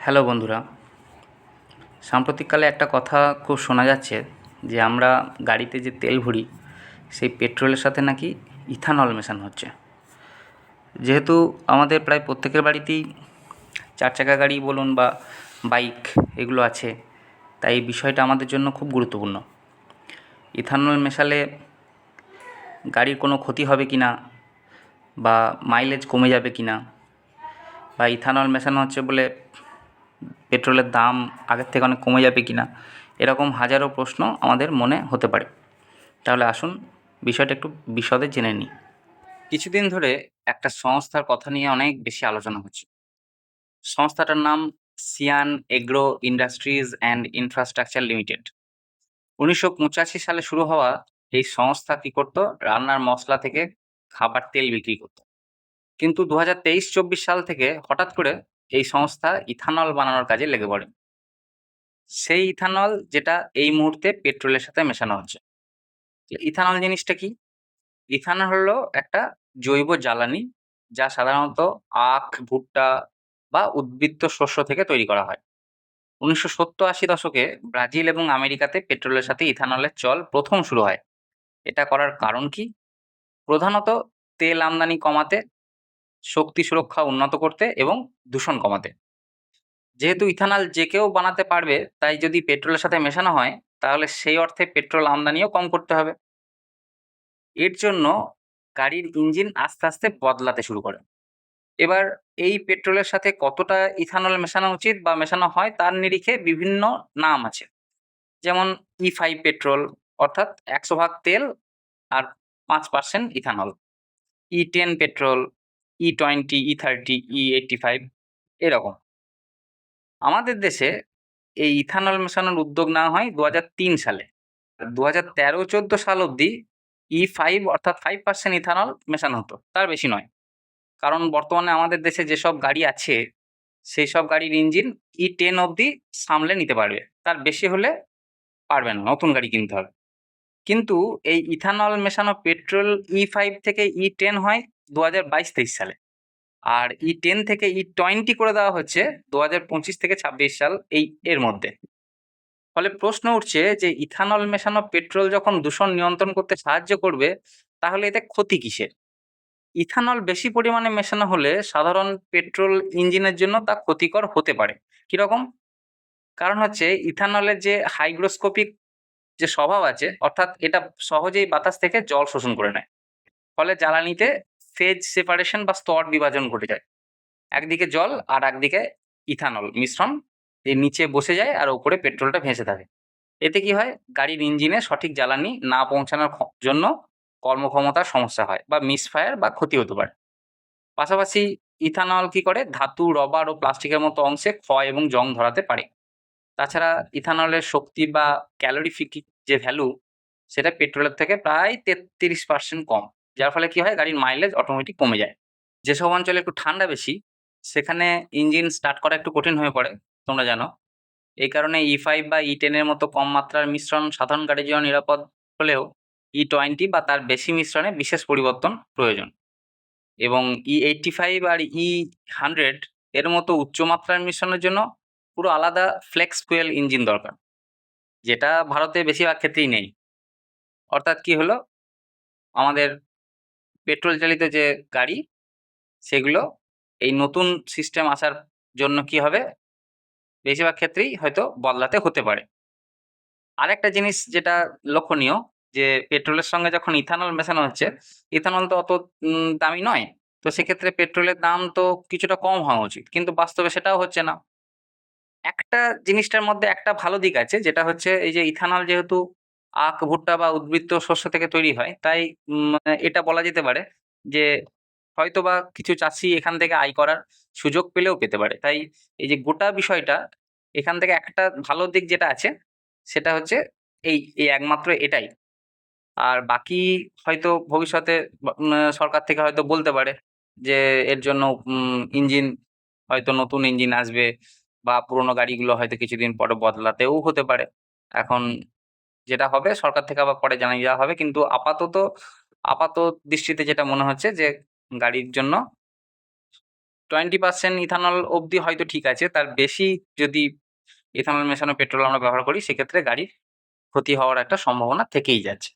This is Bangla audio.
হ্যালো বন্ধুরা, সাম্প্রতিককালে একটা কথা খুব শোনা যাচ্ছে যে আমরা গাড়িতে যে তেল ভরি সেই পেট্রোলের সাথে নাকি ইথানল মেশানো হচ্ছে। যেহেতু আমাদের প্রায় প্রত্যেকের বাড়িতেই চার চাকা গাড়ি বলুন বা বাইক এগুলো আছে, তাই এই বিষয়টা আমাদের জন্য খুব গুরুত্বপূর্ণ। ইথানল মেশালে গাড়ির কোনো ক্ষতি হবে কি না, বা মাইলেজ কমে যাবে কি না, বা ইথানল মেশানো হচ্ছে বলে পেট্রোলের দাম আগের থেকে অনেক কমে যাবে কি না, এরকম হাজারো প্রশ্ন আমাদের মনে হতে পারে। তাহলে আসুন বিষয়টা একটু বিশদে জেনে নিই। কিছুদিন ধরে একটা সংস্থার কথা নিয়ে অনেক বেশি আলোচনা হচ্ছে। সংস্থাটার নাম Sean agro industries and infrastructure limited. ১৯৮৫ সালে শুরু হওয়া এই সংস্থা কী করত? রান্নার মশলা থেকে খাবার তেল বিক্রি করত। কিন্তু ২০২৩-২৪ সাল থেকে হঠাৎ করে এই সংস্থা ইথানল বানানোর কাজে লেগে পড়ে। সেই ইথানল যেটা এই মুহূর্তে পেট্রোলের সাথে মেশানো হচ্ছে। ইথানল জিনিসটা কি? ইথানল হলো একটা জৈব জ্বালানি, যা সাধারণত আখ, ভুট্টা বা উদ্বৃত্ত শস্য থেকে তৈরি করা হয়। ১৯৭০-৮০ দশকে ব্রাজিল এবং আমেরিকাতে পেট্রোলের সাথে ইথানলের চল প্রথম শুরু হয়। এটা করার কারণ কি? প্রধানত তেল আমদানি কমাতে, শক্তি সুরক্ষা উন্নত করতে এবং দূষণ কমাতে। যেহেতু ইথানল যে কেউ বানাতে পারবে, তাই যদি পেট্রোলের সাথে মেশানো হয়, তাহলে সেই অর্থে পেট্রোল আমদানিও কম করতে হবে। এর জন্য গাড়ির ইঞ্জিন আস্তে আস্তে বদলাতে শুরু করে। এবার এই পেট্রোলের সাথে কতটা ইথানল মেশানো উচিত বা মেশানো হয় তার নিরিখে বিভিন্ন নাম আছে। যেমন E5 পেট্রোল, অর্থাৎ ১০০ ভাগ তেল আর ৫% ethanol. E10 petrol, E20, E30, E85 এরকম। আমাদের দেশে এই ইথানল মেশানোর উদ্যোগ নেওয়া হয় ২০০৩ সালে। ২০১৩-১৪ সাল অবধি E5 অর্থাৎ 5% ইথানল মেশানো হতো, তার বেশি নয়। কারণ বর্তমানে আমাদের দেশে যেসব গাড়ি আছে, সেই সব গাড়ির ইঞ্জিন E10 অবধি সামলে নিতে পারবে। তার বেশি হলে পারবে না, নতুন গাড়ি কিনতে হবে। কিন্তু এই ইথানল মেশানো পেট্রোল E5 থেকে E10 হয় ২০২২-২৩ সালে। আর E10 থেকে E20 করে দেওয়া হচ্ছে ২০২৫ থেকে ২৬ সাল এর মধ্যে। ফলে প্রশ্ন উঠছে যে ইথানল মেশানো পেট্রোল যখন দূষণ নিয়ন্ত্রণ করতে সাহায্য করবে, তাহলে এতে ক্ষতি কিসের? ইথানল বেশি পরিমাণে মেশানো হলে সাধারণ পেট্রোল ইঞ্জিনের জন্য তা ক্ষতিকর হতে পারে। কিরকম? কারণ হচ্ছে ইথানলের যে হাইগ্রোস্কোপিক যে স্বভাব আছে, অর্থাৎ এটা সহজেই বাতাস থেকে জল শোষণ করে নেয়। ফলে জ্বালানিতে ফেজ সেপারেশন বা স্তর বিভাজন ঘটে যায়। একদিকে জল আর একদিকে ইথানল মিশ্রণ এর নিচে বসে যায় আর উপরে পেট্রোলটা ভেসে থাকে। এতে কি হয়? গাড়ির ইঞ্জিনে সঠিক জ্বালানি না পৌঁছানোর জন্য কর্মক্ষমতার সমস্যা হয় বা মিসফায়ার বা ক্ষতি হতে পারে। পাশাপাশি ইথানল কি করে? ধাতু, রবার ও প্লাস্টিকের মতো অংশে ক্ষয় এবং জং ধরাতে পারে। তাছাড়া ইথানলের শক্তি বা ক্যালোরিফিক যে ভ্যালু, সেটা পেট্রোলের থেকে প্রায় ৩৩% কম। যার ফলে কি হয়? গাড়ির মাইলেজ অটোমেটিক কমে যায়। যেসব অঞ্চলে একটু ঠান্ডা বেশি, সেখানে ইঞ্জিন স্টার্ট করা একটু কঠিন হয়ে পড়ে, তোমরা জানো। এই কারণে E5 বা E10 এর মতো কম মাত্রার মিশ্রণ সাধারণ গাড়ির জন্য নিরাপদ হলেও E20 বা তার বেশি মিশ্রণে বিশেষ পরিবর্তন প্রয়োজন। এবং E85 আর E100 এর মতো উচ্চমাত্রার মিশ্রণের জন্য পুরো আলাদা ফ্লেক্স ফুয়েল ইঞ্জিন দরকার, যেটা ভারতে বেশিরভাগ ক্ষেত্রেই নেই। অর্থাৎ কি হলো? আমাদের পেট্রোল চালিত যে গাড়ি, সেগুলো এই নতুন সিস্টেম আসার জন্য কি হবে? বেশিরভাগ ক্ষেত্রেই হয়তো বদলাতে হতে পারে। আরেকটা জিনিস যেটা লক্ষণীয়, যে পেট্রোলের সঙ্গে যখন ইথানল মেশানো হচ্ছে, ইথানল তো অত দামি নয়। তো সেক্ষেত্রে পেট্রোলের দাম তো কিছুটা কম হওয়া উচিত। কিন্তু বাস্তবে সেটাও হচ্ছে না। একটা জিনিসটার মধ্যে একটা ভালো দিক আছে, যেটা হচ্ছে এই যে ইথানল যেহেতু আখ, ভুট্টা বা উদ্বৃত্ত শস্য থেকে তৈরি হয়, তাই এটা বলা যেতে পারে যে হয়তোবা কিছু চাষী এখান থেকে আয় করার সুযোগ পেলেও পেতে পারে। তাই এই যে গোটা বিষয়টা, এখান থেকে একটা ভালো দিক যেটা আছে, সেটা হচ্ছে এই একমাত্র এটাই। আর বাকি হয়তো ভবিষ্যতে সরকার থেকে হয়তো বলতে পারে যে এর জন্য ইঞ্জিন, হয়তো নতুন ইঞ্জিন আসবে বা পুরোনো গাড়িগুলো হয়তো কিছুদিন পরে বদলাতেও হতে পারে। এখন যেটা হবে সরকার থেকে আবার পরে জানিয়ে দেওয়া হবে। কিন্তু আপাত দৃষ্টিতে যেটা মনে হচ্ছে যে গাড়ির জন্য 20% ইথানল অবধি হয়তো ঠিক আছে, তার বেশি যদি ইথানল মেশানো পেট্রোল আমরা ব্যবহার করি সেক্ষেত্রে গাড়ির ক্ষতি হওয়ার একটা সম্ভাবনা থেকেই যাচ্ছে।